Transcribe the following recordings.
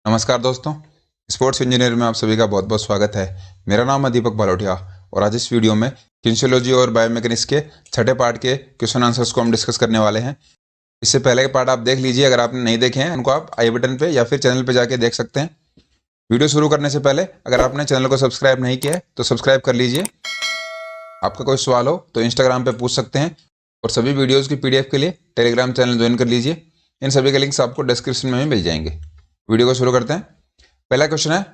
नमस्कार दोस्तों, sports engineer में आप सभी का बहुत बहुत स्वागत है। मेरा नाम है दीपक बालोटिया और आज इस वीडियो में किनेसियोलॉजी और बायोमैकेनिक्स के छठे पार्ट के क्वेश्चन आंसर्स को हम डिस्कस करने वाले हैं। इससे पहले के पार्ट आप देख लीजिए, अगर आपने नहीं देखे हैं उनको आप आई बटन पे या फिर चैनल पे जाके देख सकते हैं। वीडियो शुरू करने से पहले अगर आपने चैनल को सब्सक्राइब नहीं किया है तो सब्सक्राइब कर लीजिए। आपका कोई सवाल हो तो इंस्टाग्राम पर पूछ सकते हैं और सभी वीडियोज़ की PDF के लिए टेलीग्राम चैनल ज्वाइन कर लीजिए। इन सभी के लिंक्स आपको डिस्क्रिप्शन में भी मिल जाएंगे। वीडियो को शुरू करते हैं। पहला क्वेश्चन है,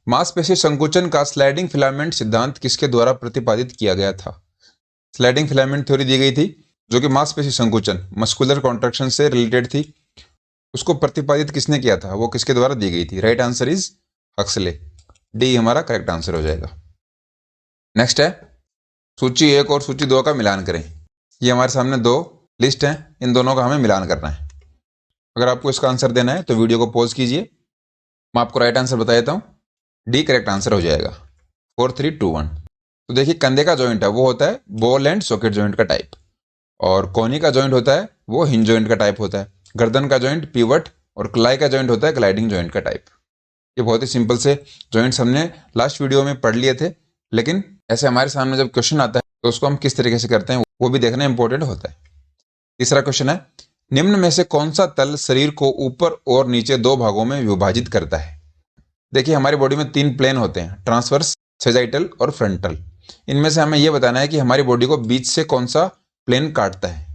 मांसपेशी संकुचन का स्लाइडिंग फिलामेंट सिद्धांत किसके द्वारा प्रतिपादित किया गया था? स्लाइडिंग फिलामेंट थ्योरी दी गई थी जो कि मांसपेशी संकुचन मस्कुलर कॉन्ट्रैक्शन से रिलेटेड थी। उसको प्रतिपादित किसने किया था, वो किसके द्वारा दी गई थी? Right answer is Huxley. D हमारा करेक्ट आंसर हो जाएगा। नेक्स्ट है, सूची 1 और सूची 2 का मिलान करें। ये हमारे सामने दो लिस्ट हैं, इन दोनों का हमें मिलान करना है। अगर आपको इसका आंसर देना है तो वीडियो को पॉज कीजिए। मैं आपको राइट आंसर बता देता हूँ। डी करेक्ट आंसर हो जाएगा। 4 3 2 1। तो देखिए, कंधे का जॉइंट है वो होता है बॉल एंड सॉकेट जॉइंट का टाइप, और कोहनी का जॉइंट होता है वो हिंज जॉइंट का टाइप होता है। गर्दन का जॉइंट पिवट और कलाई का जॉइंट होता है ग्लाइडिंग जॉइंट का टाइप। ये बहुत ही सिंपल से जॉइंट्स हमने लास्ट वीडियो में पढ़ लिए थे, लेकिन ऐसे हमारे सामने जब क्वेश्चन आता है तो उसको हम किस तरीके से करते हैं वो भी देखना इंपॉर्टेंट होता है। तीसरा क्वेश्चन है, निम्न में से कौन सा तल शरीर को ऊपर और नीचे दो भागों में विभाजित करता है? देखिए, हमारी बॉडी में 3 प्लेन होते हैं, ट्रांसवर्स, सेजाइटल और फ्रंटल। इनमें से हमें यह बताना है कि हमारी बॉडी को बीच से कौन सा प्लेन काटता है,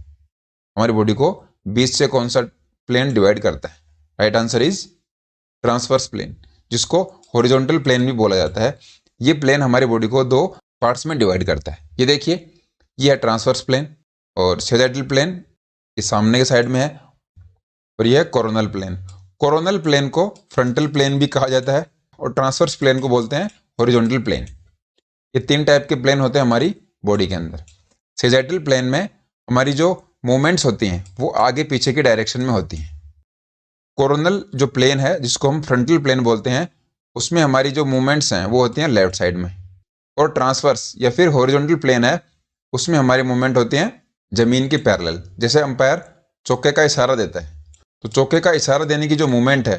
हमारी बॉडी को बीच से कौन सा प्लेन डिवाइड करता है। Right answer is transverse plane, जिसको हॉरिजॉन्टल प्लेन भी बोला जाता है। ये प्लेन हमारी बॉडी को 2 पार्ट्स में डिवाइड करता है। ये देखिए, ये है ट्रांसवर्स प्लेन और सेजाइटल प्लेन इस सामने के साइड में है, और यह है कोरोनल प्लेन। कोरोनल प्लेन को फ्रंटल प्लेन भी कहा जाता है और ट्रांसवर्स प्लेन को बोलते हैं हॉरिजॉन्टल प्लेन। ये 3 टाइप के प्लेन होते हैं हमारी बॉडी के अंदर। सेजाइटल प्लेन में हमारी जो मूवमेंट्स होती हैं वो आगे पीछे की डायरेक्शन में होती हैं। कोरोनल जो प्लेन है, जिसको हम फ्रंटल प्लेन बोलते हैं, उसमें हमारी जो मूवमेंट्स हैं वो होती हैं लेफ्ट साइड में। और ट्रांसवर्स या फिर हॉरिजॉन्टल प्लेन है, उसमें हमारी मूवमेंट होती हैं जमीन के पैरेलल। जैसे अंपायर चौके का इशारा देता है, तो चौके का इशारा देने की जो मूवमेंट है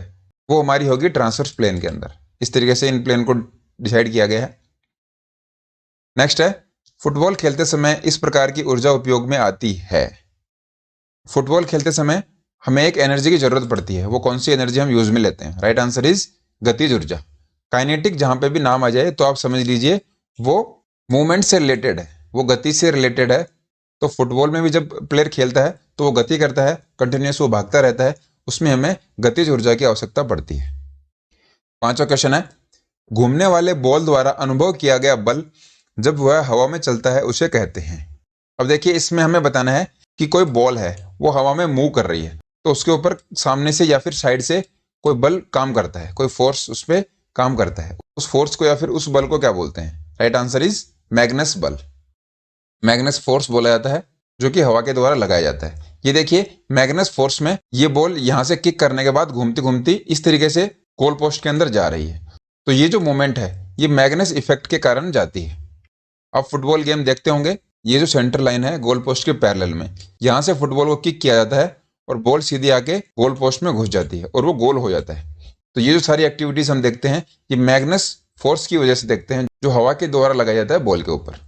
वो हमारी होगी ट्रांसवर्स प्लेन के अंदर। इस तरीके से इन प्लेन को डिसाइड किया गया है। नेक्स्ट है, फुटबॉल खेलते समय इस प्रकार की ऊर्जा उपयोग में आती है। फुटबॉल खेलते समय हमें एक एनर्जी की जरूरत पड़ती है, वो कौन सी एनर्जी हम यूज में लेते हैं? राइट आंसर इज गतिज ऊर्जा। काइनेटिक जहां पे भी नाम आ जाए तो आप समझ लीजिए वो मूवमेंट से रिलेटेड है, वो गति से रिलेटेड है। तो फुटबॉल में भी जब प्लेयर खेलता है तो वो गति करता है, कंटिन्यूस वो भागता रहता है, उसमें हमें गतिज ऊर्जा की आवश्यकता पड़ती है। 5वां क्वेश्चन है, घूमने वाले बॉल द्वारा अनुभव किया गया बल जब वह हवा में चलता है उसे कहते हैं। अब देखिए, इसमें हमें बताना है कि कोई बॉल है वो हवा में मूव कर रही है, तो उसके ऊपर सामने से या फिर साइड से कोई बल काम करता है, कोई फोर्स उस पर काम करता है। उस फोर्स को या फिर उस बल को क्या बोलते हैं? राइट आंसर इज मैग्नेस बल। मैग्नेस फोर्स बोला जाता है, जो कि हवा के द्वारा लगाया जाता है। ये देखिए, मैग्नेस फोर्स में ये बॉल यहां से किक करने के बाद घूमती घूमती इस तरीके से गोल पोस्ट के अंदर जा रही है। तो ये जो मूवमेंट है ये मैग्नेस इफेक्ट के कारण जाती है। आप फुटबॉल गेम देखते होंगे, ये जो सेंटर लाइन है गोल पोस्ट के पैरेलल में, यहां से फुटबॉल को किक किया जाता है और बॉल सीधी आके गोल पोस्ट में घुस जाती है और वो गोल हो जाता है। तो ये जो सारी एक्टिविटीज हम देखते हैं ये मैग्नेस फोर्स की वजह से देखते हैं, जो हवा के द्वारा लगाया जाता है बॉल के ऊपर।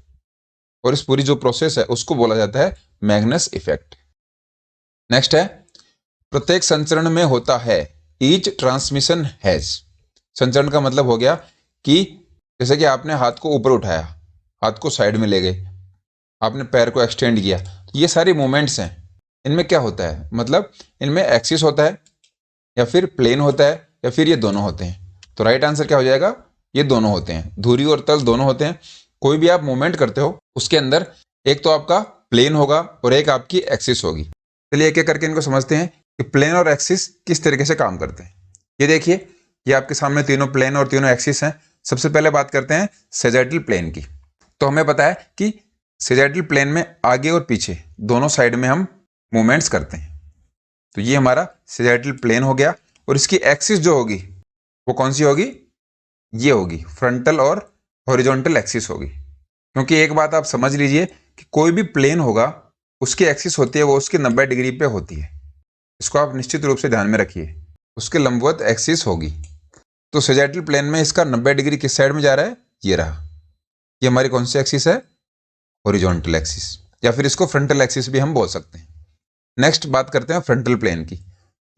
और इस पूरी जो प्रोसेस है उसको बोला जाता है मैग्नेस इफेक्ट। नेक्स्ट है, प्रत्येक संचरण में होता है, ईच ट्रांसमिशन हैज। संचरण का मतलब हो गया कि जैसे कि आपने हाथ को ऊपर उठाया, हाथ को साइड में ले गए, आपने पैर को एक्सटेंड किया, ये सारी मूवमेंट्स हैं। इनमें क्या होता है, मतलब इनमें एक्सिस होता है या फिर प्लेन होता है या फिर ये दोनों होते हैं। तो राइट आंसर क्या हो जाएगा? ये दोनों होते हैं, धुरी और तल दोनों होते हैं। कोई भी आप मूवमेंट करते हो उसके अंदर एक तो आपका प्लेन होगा और एक आपकी एक्सिस होगी। चलिए एक एक करके इनको समझते हैं कि प्लेन और एक्सिस किस तरीके से काम करते हैं। ये देखिए, ये आपके सामने तीनों प्लेन और तीनों एक्सिस हैं। सबसे पहले बात करते हैं सेजाइटल प्लेन की। तो हमें पता है कि सेजाइटल प्लेन में आगे और पीछे दोनों साइड में हम मूवमेंट्स करते हैं। तो ये हमारा सेजाइटल प्लेन हो गया, और इसकी एक्सिस जो होगी वो कौन सी होगी? ये होगी फ्रंटल और हॉरिजॉन्टल एक्सिस होगी। क्योंकि एक बात आप समझ लीजिए कि कोई भी प्लेन होगा उसकी एक्सिस होती है वो उसके 90 डिग्री पे होती है। इसको आप निश्चित रूप से ध्यान में रखिए, उसके लंबवत एक्सिस होगी। तो सेजाइटल प्लेन में इसका 90 डिग्री किस साइड में जा रहा है, ये रहा। ये हमारी कौन सी एक्सिस है, हॉरिजॉन्टल एक्सिस, या फिर इसको फ्रंटल एक्सिस भी हम बोल सकते हैं। नेक्स्ट बात करते हैं फ्रंटल प्लेन की।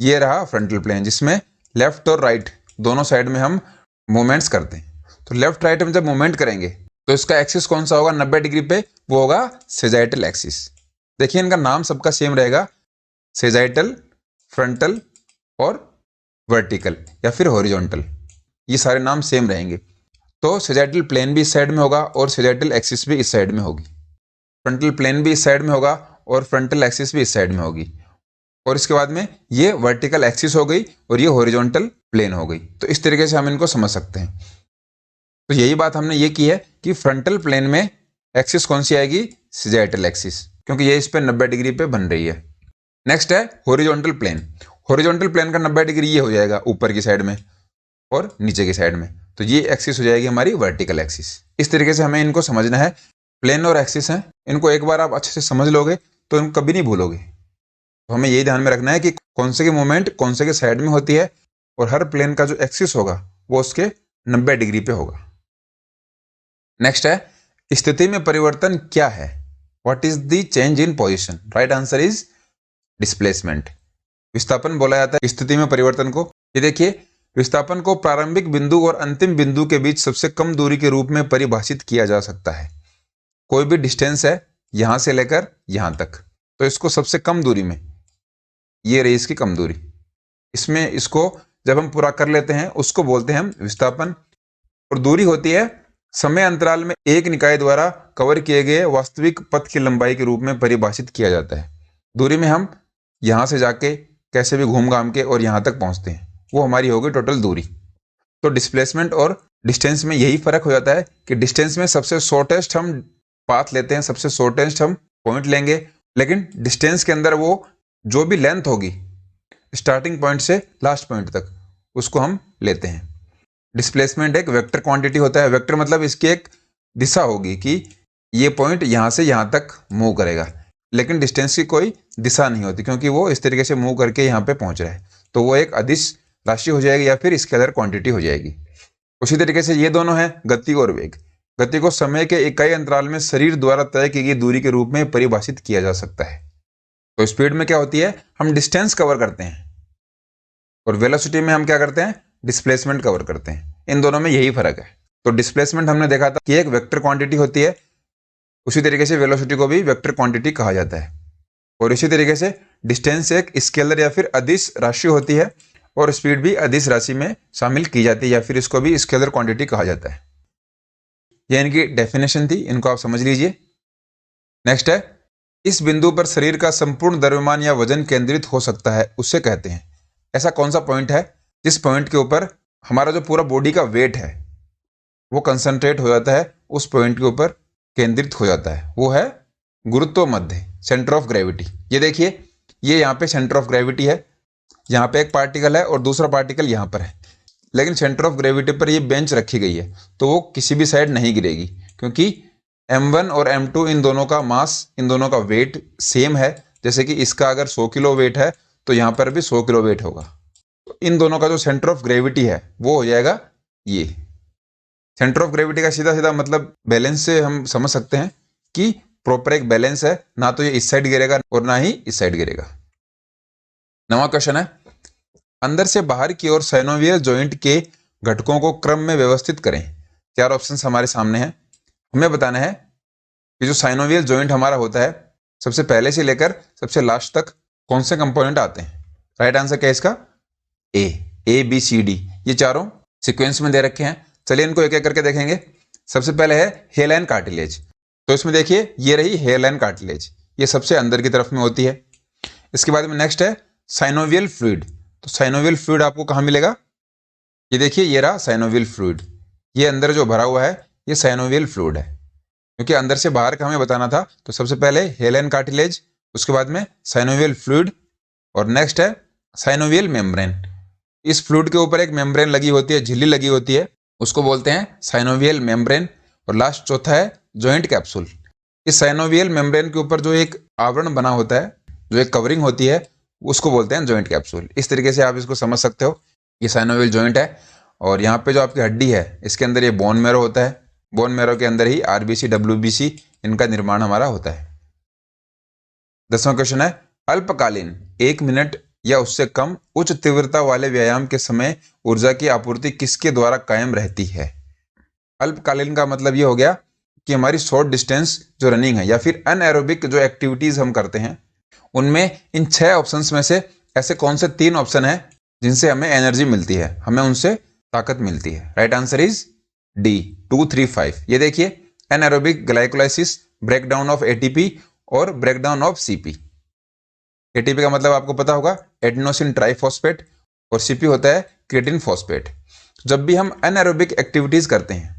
ये रहा फ्रंटल प्लेन, जिसमें लेफ्ट और राइट दोनों साइड में हम मूवमेंट्स करते हैं। तो लेफ्ट राइट में जब मूवमेंट करेंगे तो इसका एक्सिस कौन सा होगा 90 डिग्री पे, वो होगा सेजाइटल एक्सिस। देखिए इनका नाम सबका सेम रहेगा, सेजाइटल, फ्रंटल और वर्टिकल या फिर हॉरिजॉन्टल, ये सारे नाम सेम रहेंगे। तो सेजाइटल प्लेन भी इस साइड में होगा और सेजाइटल एक्सिस भी इस साइड में होगी। फ्रंटल प्लेन भी इस साइड में होगा और फ्रंटल एक्सिस भी इस साइड में होगी। और इसके बाद में ये वर्टिकल एक्सिस हो गई और ये हॉरिजॉन्टल प्लेन हो गई। तो इस तरीके से हम इनको समझ सकते हैं। तो यही बात हमने ये की है कि फ्रंटल प्लेन में एक्सिस कौन सी आएगी, सेजाइटल एक्सिस, क्योंकि ये इस पे 90 डिग्री पे बन रही है। नेक्स्ट है हॉरिजॉन्टल प्लेन। हॉरिजॉन्टल प्लेन का 90 डिग्री ये हो जाएगा ऊपर की साइड में और नीचे की साइड में, तो ये एक्सिस हो जाएगी हमारी वर्टिकल एक्सिस। इस तरीके से हमें इनको समझना है। प्लेन और एक्सिस हैं, इनको एक बार आप अच्छे से समझ लोगे तो इनको कभी नहीं भूलोगे। तो हमें यही ध्यान में रखना है कि कौन से की मूवमेंट कौन से के साइड में होती है और हर प्लेन का जो एक्सिस होगा वो उसके 90 डिग्री पे होगा। नेक्स्ट है स्थिति में परिवर्तन क्या है, what is the change in position. Right answer is displacement. विस्थापन बोला जाता है स्थिति में परिवर्तन को। ये देखिए, विस्थापन को प्रारंभिक बिंदु और अंतिम बिंदु के बीच सबसे कम दूरी के रूप में परिभाषित किया जा सकता है। कोई भी डिस्टेंस है यहां से लेकर यहां तक, तो इसको सबसे कम दूरी में, ये रही इसकी कम दूरी, इसमें इसको जब हम पूरा कर लेते हैं उसको बोलते हैं हम विस्थापन। और दूरी होती है समय अंतराल में एक निकाय द्वारा कवर किए गए वास्तविक पथ की लंबाई के रूप में परिभाषित किया जाता है। दूरी में हम यहां से जाके कैसे भी घूम घाम के और यहां तक पहुंचते हैं, वो हमारी होगी टोटल दूरी। तो डिस्प्लेसमेंट और डिस्टेंस में यही फर्क हो जाता है कि डिस्टेंस में सबसे शॉर्टेस्ट हम पाथ लेते हैं, सबसे शॉर्टेस्ट हम पॉइंट लेंगे, लेकिन डिस्टेंस के अंदर वो जो भी लेंथ होगी स्टार्टिंग पॉइंट से लास्ट पॉइंट तक उसको हम लेते हैं। डिस्प्लेसमेंट एक वेक्टर क्वांटिटी होता है। वेक्टर मतलब इसकी एक दिशा होगी कि ये पॉइंट यहाँ से यहाँ तक मूव करेगा, लेकिन डिस्टेंस की कोई दिशा नहीं होती क्योंकि वो इस तरीके से मूव करके यहाँ पे पहुँच रहा है, तो वो एक अदिश राशि हो जाएगी या फिर स्केलर क्वांटिटी हो जाएगी। उसी तरीके से ये दोनों हैं गति और वेग। गति को समय के इकाई अंतराल में शरीर द्वारा तय की गई दूरी के रूप में परिभाषित किया जा सकता है। तो स्पीड में क्या होती है, हम डिस्टेंस कवर करते हैं, और वेलोसिटी में हम क्या करते हैं, डिस्प्लेसमेंट कवर करते हैं। इन दोनों में यही फर्क है। तो डिस्प्लेसमेंट हमने देखा था कि एक वेक्टर क्वांटिटी होती है, उसी तरीके से वेलोसिटी को भी वेक्टर क्वांटिटी कहा जाता है। और इसी तरीके से डिस्टेंस एक स्केलर या फिर अदिश राशि होती है और स्पीड भी अदिश राशि में शामिल की जाती है या फिर इसको भी स्केलर क्वांटिटी कहा जाता है। ये इनकी डेफिनेशन थी, इनको आप समझ लीजिए। नेक्स्ट है, इस बिंदु पर शरीर का संपूर्ण द्रव्यमान या वजन केंद्रित हो सकता है, उससे कहते हैं। ऐसा कौन सा पॉइंट है जिस पॉइंट के ऊपर हमारा जो पूरा बॉडी का वेट है वो कंसंट्रेट हो जाता है, उस पॉइंट के ऊपर केंद्रित हो जाता है, वो है गुरुत्व मध्य, सेंटर ऑफ ग्रेविटी। ये देखिए, ये यहाँ पे सेंटर ऑफ ग्रेविटी है, यहाँ पे एक पार्टिकल है और दूसरा पार्टिकल यहाँ पर है, लेकिन सेंटर ऑफ ग्रेविटी पर ये बेंच रखी गई है तो वो किसी भी साइड नहीं गिरेगी क्योंकि m1 और m2 इन दोनों का मास, इन दोनों का वेट सेम है। जैसे कि इसका अगर 100 किलो वेट है तो यहाँ पर भी 100 किलो वेट होगा। तो इन दोनों का जो सेंटर ऑफ ग्रेविटी है वो हो जाएगा ये। सेंटर ऑफ ग्रेविटी का सीधा सीधा मतलब बैलेंस से हम समझ सकते हैं कि प्रॉपर एक बैलेंस है, ना तो ये इस साइड गिरेगा और ना ही इस साइड गिरेगा। नवा क्वेश्चन है, अंदर से बाहर की ओर साइनोवियल जॉइंट के घटकों को क्रम में व्यवस्थित करें। 4 ऑप्शंस हमारे सामने हैं। हमें बताना है कि जो साइनोवियल जॉइंट हमारा होता है सबसे पहले से लेकर सबसे लास्ट तक कौन से कंपोनेंट आते हैं। राइट आंसर क्या है इसका, ए बी सी डी, ये चारों सीक्वेंस में दे रखे हैं। चलिए इनको एक एक करके देखेंगे। सबसे पहले है हेयरलाइन कार्टिलेज। तो इसमें देखिए ये रही हेयरलाइन कार्टिलेज, ये सबसे अंदर की तरफ में होती है। इसके बाद में नेक्स्ट है साइनोवियल फ्लूइड। तो साइनोवियल फ्लूइड आपको कहाँ मिलेगा, ये देखिए ये रहा साइनोवियल फ्लूइड। ये अंदर जो भरा हुआ है ये साइनोवियल फ्लूइड है, क्योंकि अंदर से बाहर का हमें बताना था। तो सबसे पहले हेयरलाइन कार्टिलेज, उसके बाद में साइनोवियल फ्लूइड और नेक्स्ट है साइनोवियल मेम्ब्रेन। इस फ्लूइड के ऊपर एक मेम्ब्रेन लगी होती है, झिल्ली लगी होती है, उसको बोलते हैं साइनोवियल मेम्ब्रेन। और लास्ट चौथा है जॉइंट कैप्सूल। इस साइनोवियल मेम्ब्रेन के ऊपर जो एक आवरण बना होता है, जो एक कवरिंग होती है, उसको बोलते हैं जॉइंट कैप्सूल। इस तरीके से आप इसको समझ सकते हो। ये साइनोवियल जॉइंट है और यहाँ पे जो आपकी हड्डी है इसके अंदर ये बोन मैरो होता है। बोन मैरो के अंदर ही आरबीसी डब्ल्यूबीसी इनका निर्माण हमारा होता है। 10वां क्वेश्चन है, अल्पकालीन 1 मिनट या उससे कम उच्च तीव्रता वाले व्यायाम के समय ऊर्जा की आपूर्ति किसके द्वारा कायम रहती है? अल्पकालीन का मतलब ये हो गया कि हमारी शॉर्ट डिस्टेंस जो रनिंग है या फिर अनएरोबिक जो एक्टिविटीज हम करते हैं उनमें इन 6 ऑप्शंस में से ऐसे कौन से 3 ऑप्शन है जिनसे हमें एनर्जी मिलती है, हमें उनसे ताकत मिलती है? Right answer is D 2, 3, 5। ये देखिए, anaerobic glycolysis, breakdown of ATP और ब्रेकडाउन ऑफ सीपी। एटीपी का मतलब आपको पता होगा एडेनोसिन ट्राइफॉस्फेट और सीपी होता है क्रिएटिन फॉस्फेट। जब भी हम एनएरोबिक एक्टिविटीज करते हैं,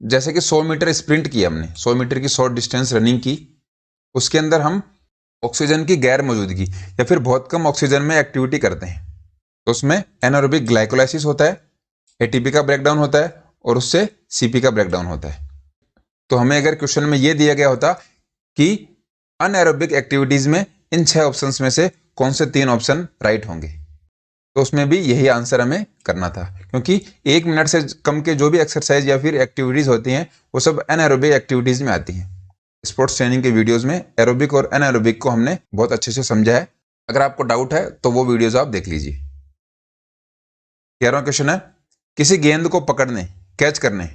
जैसे कि 100 मीटर स्प्रिंट की हमने, 100 मीटर की शॉर्ट डिस्टेंस रनिंग की, उसके अंदर हम ऑक्सीजन की गैर मौजूदगी या फिर बहुत कम ऑक्सीजन में एक्टिविटी करते हैं, तो उसमें एनारोबिक ग्लाइकोलाइसिस होता है, एटीपी का ब्रेकडाउन होता है और उससे सीपी का ब्रेकडाउन होता है। तो हमें अगर क्वेश्चन में ये दिया गया होता कि अनएरोबिक एक्टिविटीज में इन 6 ऑप्शंस में से कौन से 3 ऑप्शन राइट होंगे, तो उसमें भी यही आंसर हमें करना था, क्योंकि 1 मिनट से कम के जो भी एक्सरसाइज या फिर एक्टिविटीज होती हैं वो सब एनारोबिक एक्टिविटीज में आती हैं। स्पोर्ट्स ट्रेनिंग के वीडियोस में एरोबिक और एनारोबिक को हमने बहुत अच्छे से समझा है। अगर आपको डाउट है तो वो वीडियोस आप देख लीजिए। 11वां क्वेश्चन है, किसी गेंद को पकड़ने, कैच करने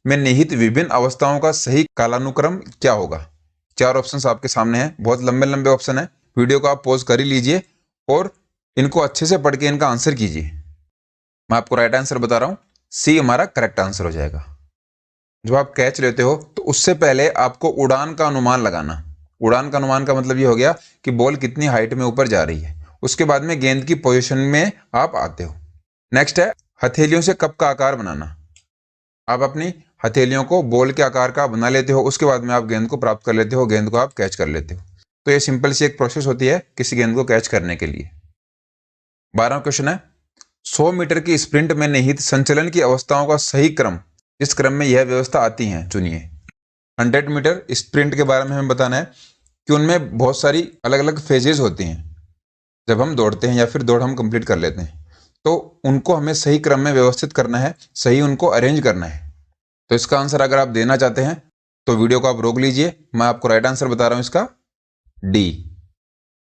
में निहित विभिन्न अवस्थाओं का सही कालानुक्रम क्या होगा? 4 ऑप्शंस आपके सामने हैं, बहुत लंबे लंबे ऑप्शन है। वीडियो को आप पॉज कर ही लीजिए और इनको अच्छे से पढ़ के इनका आंसर कीजिए। मैं आपको राइट आंसर बता रहा हूं, सी हमारा करेक्ट आंसर हो जाएगा। जब आप कैच लेते हो तो उससे पहले आपको उड़ान का अनुमान लगाना। उड़ान का अनुमान का मतलब ये हो गया कि बॉल कितनी हाइट में ऊपर जा रही है, उसके बाद में गेंद की पोजीशन में आप आते हो। नेक्स्ट है हथेलियों से कप का आकार बनाना। आप अपनी हथेलियों को बॉल के आकार का बना लेते हो, उसके बाद में आप गेंद को प्राप्त कर लेते हो, गेंद को आप कैच कर लेते हो। तो ये सिंपल सी एक प्रोसेस होती है किसी गेंद को कैच करने के लिए। 12वां क्वेश्चन है, 100 मीटर की स्प्रिंट में निहित संचलन की अवस्थाओं का सही क्रम, जिस क्रम में यह व्यवस्था आती है चुनिए। 100 मीटर स्प्रिंट के बारे में हमें बताना है कि उनमें बहुत सारी अलग अलग फेजेस होती हैं। जब हम दौड़ते हैं या फिर दौड़ हम कंप्लीट कर लेते हैं तो उनको हमें सही क्रम में व्यवस्थित करना है, सही उनको अरेंज करना है। तो इसका आंसर अगर आप देना चाहते हैं तो वीडियो को आप रोक लीजिए, मैं आपको राइट आंसर बता रहा हूं इसका, डी।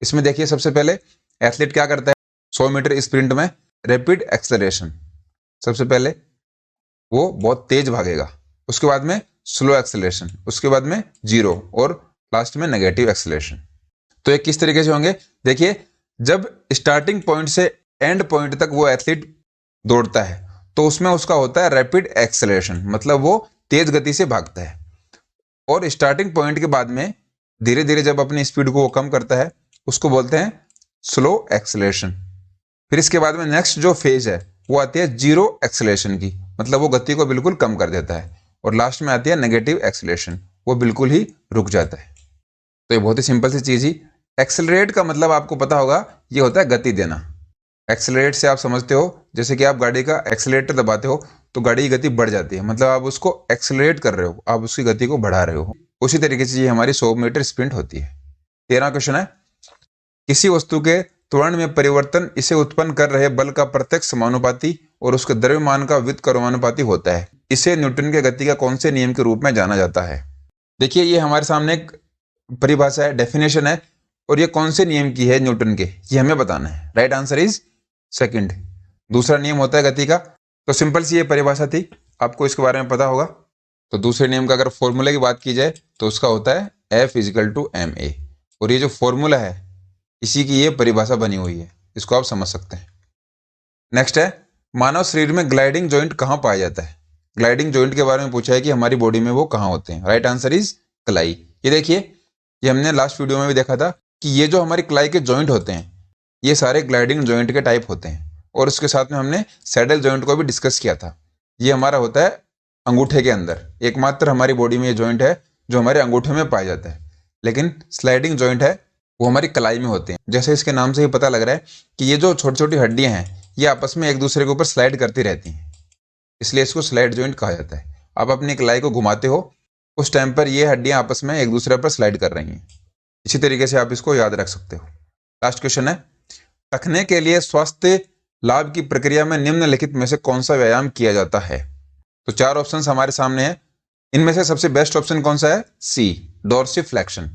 इसमें देखिए, सबसे पहले एथलीट क्या करता है 100 मीटर स्प्रिंट में, रैपिड एक्सेलरेशन। सबसे पहले वो बहुत तेज भागेगा, उसके बाद में स्लो एक्सेलरेशन, उसके बाद में 0 और लास्ट में नेगेटिव एक्सेलरेशन। तो ये किस तरीके से होंगे, देखिए, जब स्टार्टिंग पॉइंट से एंड पॉइंट तक वो एथलीट दौड़ता है तो उसमें उसका होता है रैपिड एक्सेलरेशन, मतलब वो तेज गति से भागता है। और स्टार्टिंग पॉइंट के बाद में धीरे धीरे जब अपनी स्पीड को वो कम करता है उसको बोलते हैं स्लो एक्सेलरेशन। फिर इसके बाद में नेक्स्ट जो फेज है वो आती है 0 एक्सेलरेशन की, मतलब वो गति को बिल्कुल कम कर देता है। और लास्ट में आती है नेगेटिव एक्सेलरेशन, वो बिल्कुल ही रुक जाता है। तो ये बहुत ही सिंपल सी चीज ही। एक्सेलरेट का मतलब आपको पता होगा, ये होता है गति देना। एक्सेलरेट से आप समझते हो जैसे कि आप गाड़ी का एक्सेलरेटर दबाते हो तो गाड़ी की गति बढ़ जाती है, मतलब आप उसको एक्सेलरेट कर रहे हो, आप उसकी गति को बढ़ा रहे हो। उसी तरीके से ये हमारी 100 मीटर स्प्रिंट होती है। 13वां क्वेश्चन है, किसी वस्तु के त्वरण में परिवर्तन इसे उत्पन्न कर रहे बल का प्रत्यक्ष समानुपाती और उसके द्रव्यमान का व्युत्क्रमानुपाती होता है। इसे न्यूटन के गति का कौन से नियम के रूप में जाना जाता है? देखिए, ये हमारे सामने एक परिभाषा है, डेफिनेशन है, और ये कौन से नियम की है न्यूटन के, ये हमें बताना है। Right answer is second. दूसरा नियम होता है गति का। तो सिंपल सी ये परिभाषा थी, आपको इसके बारे में पता होगा। तो दूसरे नियम का अगर फॉर्मूले की बात की जाए तो उसका होता है F = ma, और ये जो फॉर्मूला है इसी की ये परिभाषा बनी हुई है, इसको आप समझ सकते हैं। नेक्स्ट है, मानव शरीर में ग्लाइडिंग जॉइंट कहाँ पाया जाता है? ग्लाइडिंग जॉइंट के बारे में पूछा है कि हमारी बॉडी में वो कहाँ होते हैं। राइट आंसर इज कलाई। ये देखिए, ये हमने लास्ट वीडियो में भी देखा था कि ये जो हमारी कलाई के जॉइंट होते हैं ये सारे ग्लाइडिंग जॉइंट के टाइप होते हैं। और उसके साथ में हमने सैडल जॉइंट को भी डिस्कस किया था। ये हमारा होता है अंगूठे के अंदर, एकमात्र हमारी बॉडी में ये जॉइंट है जो हमारे अंगूठे में पाया जाता है। लेकिन स्लाइडिंग जॉइंट है वो हमारी कलाई में होते हैं। जैसे इसके नाम से ही पता लग रहा है कि ये जो छोटी छोटी हड्डियां हैं ये आपस में एक दूसरे के ऊपर स्लाइड करती रहती हैं, इसलिए इसको स्लाइड जॉइंट कहा जाता है। आप अपनी कलाई को घुमाते हो उस टाइम पर ये हड्डियां आपस में एक दूसरे पर स्लाइड कर रही हैं। इसी तरीके से आप इसको याद रख सकते हो। लास्ट क्वेश्चन है, टखने के लिए स्वस्थ लाभ की प्रक्रिया में निम्नलिखित में से कौन सा व्यायाम किया जाता है? तो 4 ऑप्शंस हमारे सामने हैं। इनमें से सबसे बेस्ट ऑप्शन कौन सा है? सी, डोर्सिफ्लेक्शन।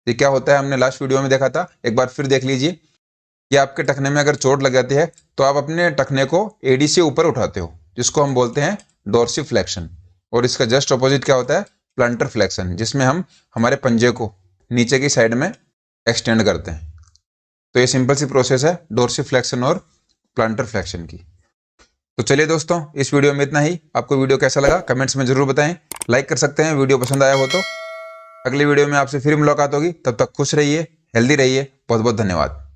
ये क्या होता है हमने लास्ट वीडियो में देखा था, एक बार फिर देख लीजिए। कि आपके टखने में अगर चोट लग जाती है तो आप अपने टखने को एडी से ऊपर उठाते हो, जिसको हम बोलते हैं डोर्सिफ्लेक्शन। और इसका जस्ट ऑपोजिट क्या होता है? प्लांटर फ्लेक्शन, जिसमें हम हमारे पंजे को नीचे की साइड में एक्सटेंड करते हैं। तो ये सिंपल सी प्रोसेस है डोर्सिफ्लेक्शन और प्लांटर फ्लेक्शन की। तो चलिए दोस्तों, इस वीडियो में इतना ही। आपको वीडियो कैसा लगा कमेंट्स में जरूर बताएं। लाइक कर सकते हैं वीडियो पसंद आया हो तो। अगली वीडियो में आपसे फिर मुलाकात होगी, तब तक खुश रहिए, हेल्दी रहिए। बहुत बहुत धन्यवाद।